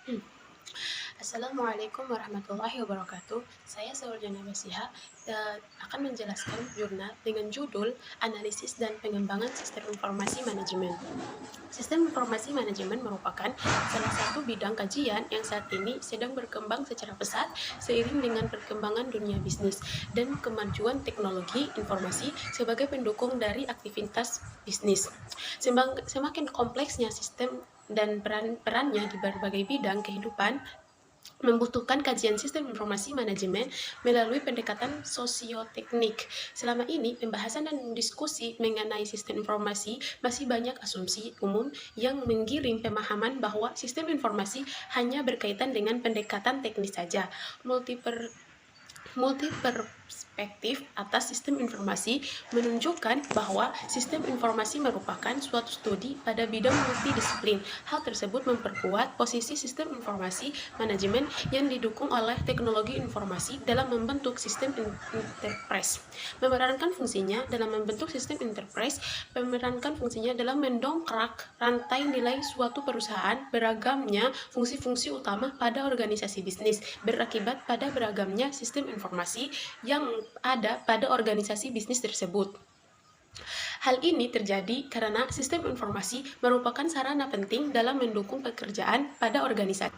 Hmm. Assalamualaikum warahmatullahi wabarakatuh. Saya Sauljana Basiha akan menjelaskan jurnal dengan judul Analisis dan Pengembangan Sistem Informasi Manajemen. Sistem informasi manajemen merupakan salah satu bidang kajian yang saat ini sedang berkembang secara pesat seiring dengan perkembangan dunia bisnis dan kemajuan teknologi informasi sebagai pendukung dari aktivitas bisnis. Semakin kompleksnya sistem dan perannya di berbagai bidang kehidupan membutuhkan kajian sistem informasi manajemen melalui pendekatan sosioteknik. Selama ini, pembahasan dan diskusi mengenai sistem informasi masih banyak asumsi umum yang menggiring pemahaman bahwa sistem informasi hanya berkaitan dengan pendekatan teknis saja. Multiperspektif atas sistem informasi menunjukkan bahwa sistem informasi merupakan suatu studi pada bidang multidisiplin. Hal tersebut memperkuat posisi sistem informasi manajemen yang didukung oleh teknologi informasi dalam membentuk sistem enterprise. Memerankan fungsinya dalam mendongkrak rantai nilai suatu perusahaan. Beragamnya fungsi-fungsi utama pada organisasi bisnis berakibat pada beragamnya sistem informasi yang ada pada organisasi bisnis tersebut. Hal ini terjadi karena sistem informasi merupakan sarana penting dalam mendukung pekerjaan pada organisasi.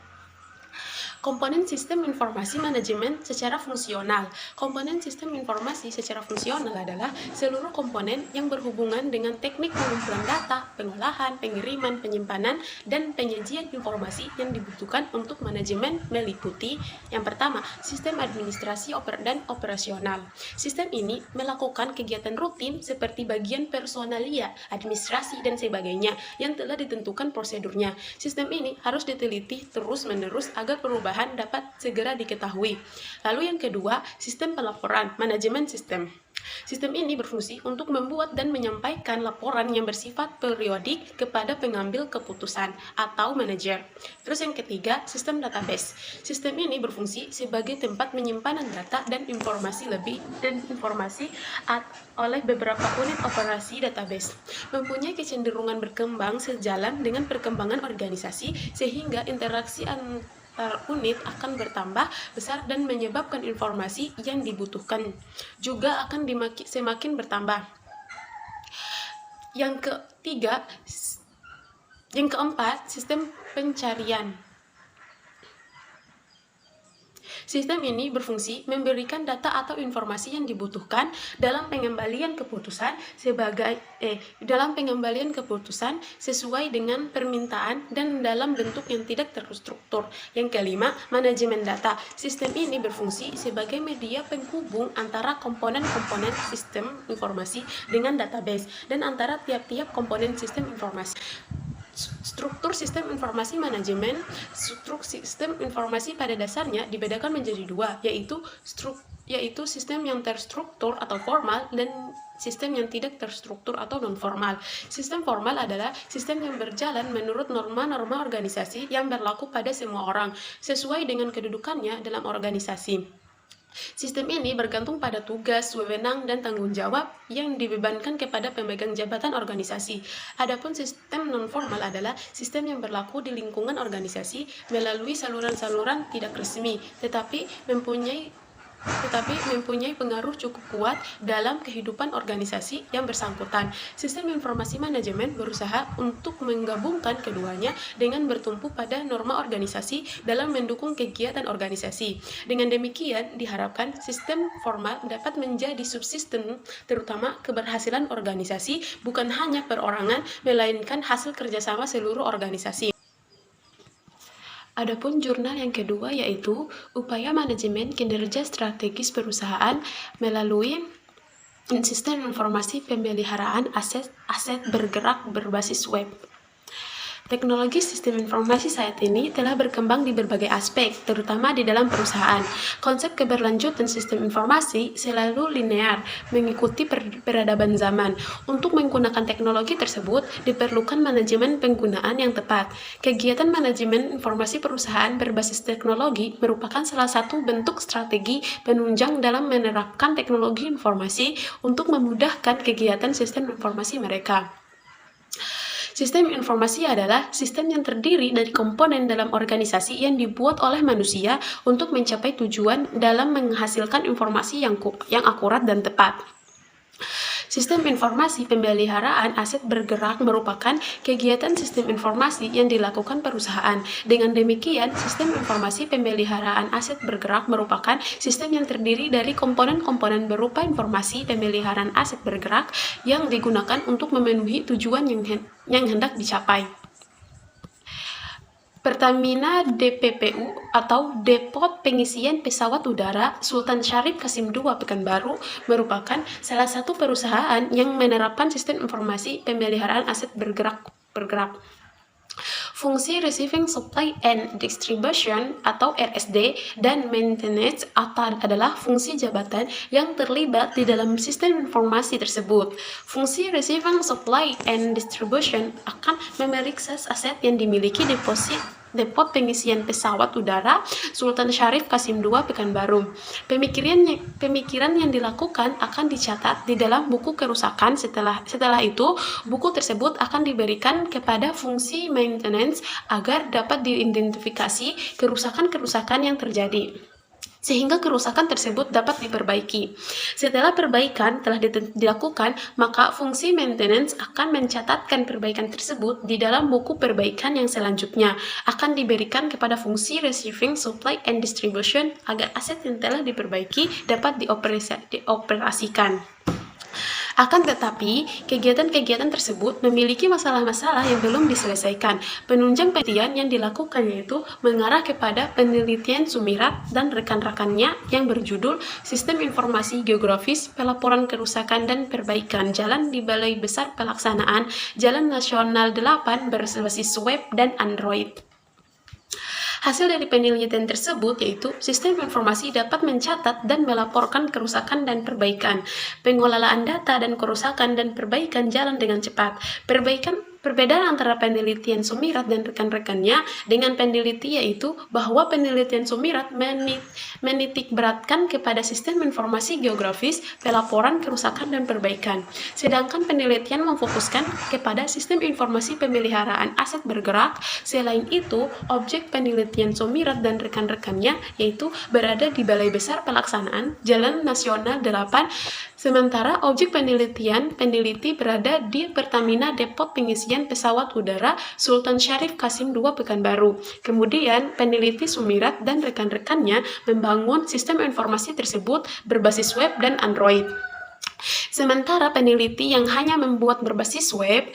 Komponen sistem informasi manajemen secara fungsional. Komponen sistem informasi secara fungsional adalah seluruh komponen yang berhubungan dengan teknik pengumpulan data, pengolahan, pengiriman, penyimpanan, dan penyajian informasi yang dibutuhkan untuk manajemen meliputi yang pertama, sistem administrasi dan operasional. Sistem ini melakukan kegiatan rutin seperti bagian personalia, administrasi, dan sebagainya yang telah ditentukan prosedurnya. Sistem ini harus diteliti terus-menerus agar perubahan dapat segera diketahui. Lalu yang kedua, sistem pelaporan, manajemen sistem. Sistem ini berfungsi untuk membuat dan menyampaikan laporan yang bersifat periodik kepada pengambil keputusan atau manajer. Terus yang ketiga, sistem database. Sistem ini berfungsi sebagai tempat penyimpanan data dan informasi oleh beberapa unit operasi database. Mempunyai kecenderungan berkembang sejalan dengan perkembangan organisasi sehingga interaksi antar unit akan bertambah besar dan menyebabkan informasi yang dibutuhkan juga akan semakin bertambah. Yang keempat, sistem pencarian. Sistem ini berfungsi memberikan data atau informasi yang dibutuhkan dalam pengembalian keputusan sesuai dengan permintaan dan dalam bentuk yang tidak terstruktur. Yang kelima, manajemen data. Sistem ini berfungsi sebagai media penghubung antara komponen-komponen sistem informasi dengan database dan antara tiap-tiap komponen sistem informasi. Struktur sistem informasi manajemen. Struktur sistem informasi pada dasarnya dibedakan menjadi dua, yaitu sistem yang terstruktur atau formal dan sistem yang tidak terstruktur atau non-formal. Sistem formal adalah sistem yang berjalan menurut norma-norma organisasi yang berlaku pada semua orang, sesuai dengan kedudukannya dalam organisasi. Sistem ini bergantung pada tugas, wewenang, dan tanggung jawab yang dibebankan kepada pemegang jabatan organisasi. Adapun sistem non-formal adalah sistem yang berlaku di lingkungan organisasi melalui saluran-saluran tidak resmi, tetapi mempunyai pengaruh cukup kuat dalam kehidupan organisasi yang bersangkutan. Sistem informasi manajemen berusaha untuk menggabungkan keduanya dengan bertumpu pada norma organisasi dalam mendukung kegiatan organisasi. Dengan demikian, diharapkan sistem formal dapat menjadi subsistem, terutama keberhasilan organisasi bukan hanya perorangan, melainkan hasil kerjasama seluruh organisasi. Adapun jurnal yang kedua yaitu upaya manajemen kinerja strategis perusahaan melalui sistem informasi pemeliharaan aset bergerak berbasis web. Teknologi sistem informasi saat ini telah berkembang di berbagai aspek, terutama di dalam perusahaan. Konsep keberlanjutan sistem informasi selalu linear, mengikuti peradaban zaman. Untuk menggunakan teknologi tersebut, diperlukan manajemen penggunaan yang tepat. Kegiatan manajemen informasi perusahaan berbasis teknologi merupakan salah satu bentuk strategi penunjang dalam menerapkan teknologi informasi untuk memudahkan kegiatan sistem informasi mereka. Sistem informasi adalah sistem yang terdiri dari komponen dalam organisasi yang dibuat oleh manusia untuk mencapai tujuan dalam menghasilkan informasi yang akurat dan tepat. Sistem informasi pemeliharaan aset bergerak merupakan kegiatan sistem informasi yang dilakukan perusahaan. Dengan demikian, sistem informasi pemeliharaan aset bergerak merupakan sistem yang terdiri dari komponen-komponen berupa informasi pemeliharaan aset bergerak yang digunakan untuk memenuhi tujuan yang hendak dicapai. Pertamina DPPU atau Depot Pengisian Pesawat Udara Sultan Syarif Qasim II Pekanbaru merupakan salah satu perusahaan yang menerapkan sistem informasi pemeliharaan aset bergerak. Fungsi Receiving, Supply, and Distribution atau RSD dan Maintenance adalah fungsi jabatan yang terlibat di dalam sistem informasi tersebut. Fungsi Receiving, Supply, and Distribution akan memeriksa aset yang dimiliki Depot Pengisian Pesawat Udara Sultan Syarif Qasim II Pekanbaru. Pemikiran yang dilakukan akan dicatat di dalam buku kerusakan. Setelah itu, buku tersebut akan diberikan kepada fungsi maintenance agar dapat diidentifikasi kerusakan-kerusakan yang terjadi, sehingga kerusakan tersebut dapat diperbaiki. Setelah perbaikan telah dilakukan, maka fungsi maintenance akan mencatatkan perbaikan tersebut di dalam buku perbaikan yang selanjutnya akan diberikan kepada fungsi Receiving, Supply, and Distribution agar aset yang telah diperbaiki dapat dioperasikan. Akan tetapi, kegiatan-kegiatan tersebut memiliki masalah-masalah yang belum diselesaikan. Penunjang penelitian yang dilakukan yaitu mengarah kepada penelitian Sumirat dan rekan-rekannya yang berjudul Sistem Informasi Geografis, Pelaporan Kerusakan dan Perbaikan Jalan di Balai Besar Pelaksanaan Jalan Nasional 8 berbasis web dan Android. Hasil dari penelitian tersebut yaitu sistem informasi dapat mencatat dan melaporkan kerusakan dan perbaikan, pengelolaan data dan kerusakan dan perbaikan jalan dengan cepat. Perbedaan antara penelitian Sumirat dan rekan-rekannya dengan peneliti yaitu bahwa penelitian Sumirat menitik beratkan kepada sistem informasi geografis, pelaporan kerusakan dan perbaikan. Sedangkan penelitian memfokuskan kepada sistem informasi pemeliharaan aset bergerak. Selain itu, objek penelitian Sumirat dan rekan-rekannya yaitu berada di Balai Besar Pelaksanaan Jalan Nasional 8, sementara objek peneliti berada di Pertamina Depot Pengisian Pesawat Udara Sultan Syarif Qasim II Pekanbaru. Kemudian, peneliti Sumirat dan rekan-rekannya membangun sistem informasi tersebut berbasis web dan Android. Sementara peneliti yang hanya membuat berbasis web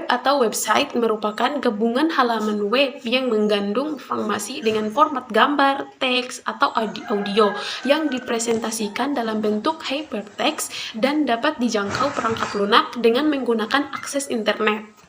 atau website merupakan gabungan halaman web yang mengandung informasi dengan format gambar, teks, atau audio yang dipresentasikan dalam bentuk hypertext dan dapat dijangkau perangkat lunak dengan menggunakan akses internet.